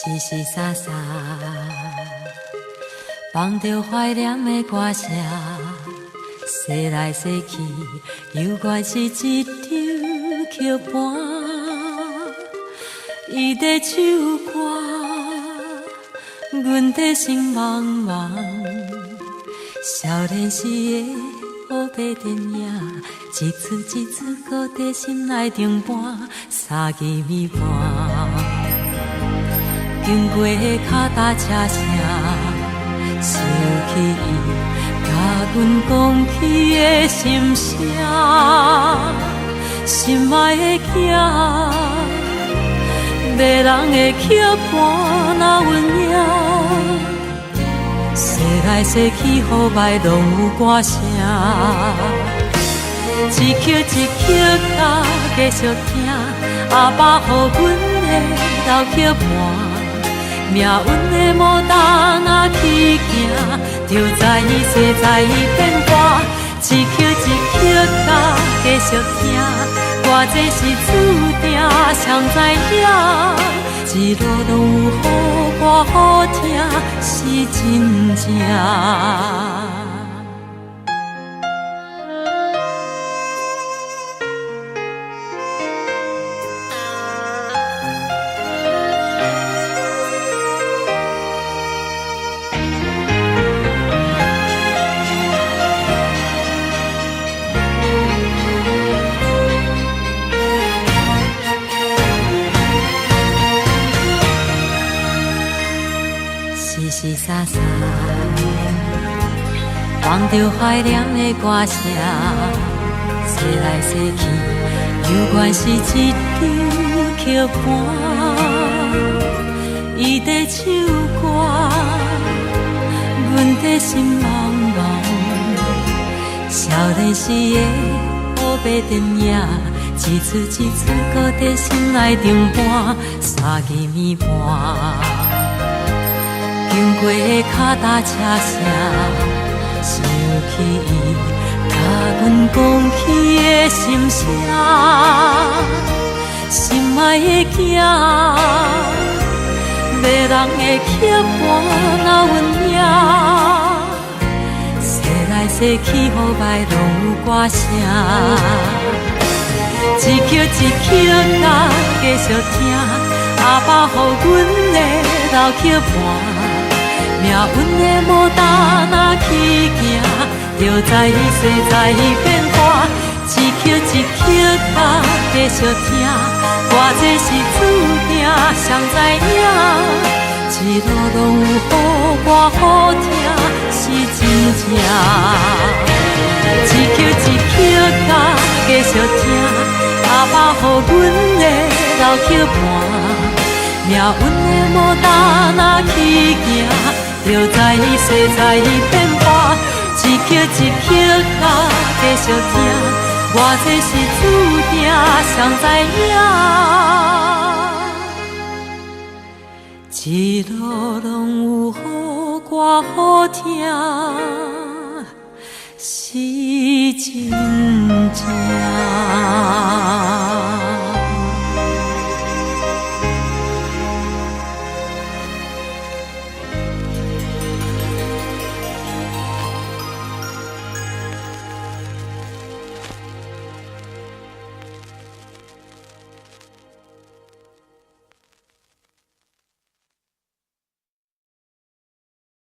淅淅洒洒，放着怀念的歌声，洗来洗去，犹原是一张曲盘。伊在唱歌，阮在心茫茫。少年时的黑白电影，一次一次搁在心内重播，三更暝半。经过的脚踏车声，想起伊甲阮讲起的心声，心爱的囝，迷人的曲盘那温柔，洗来洗去，雨霾拢有歌声，一曲一曲甲继续听，阿爸予阮的老曲盘。命运的无担哪去行，就在伊世在伊变化，一曲一曲甲继续听，偌这是注定，谁知影，一路拢有好歌好听，是真正。淅淅洒洒，放着怀念的歌声，洗来洗去，犹原是一张曲盘。伊在唱歌，阮在心茫茫。少年时的黑白电影，一次一次搁在心内重播，三更暝半。经过的脚踏车声，想起伊甲阮讲起的心声，心爱的囝，迷人的曲盘那温柔，洗来洗去，雨霾拢有歌声，一曲一曲甲继续听，阿爸予阮的老曲盘。命运的无担哪去行，就在伊世在伊变化，一曲一曲甲继续听，偌这是注定，谁知影，一路拢有好歌好听，是真正。一曲一曲甲继续听，阿爸予阮的老曲盘。命运的无担哪去行，就在伊世在伊变化，一曲一曲甲继续听，偌这是注定，谁知影，一路拢有好歌好听，是真正。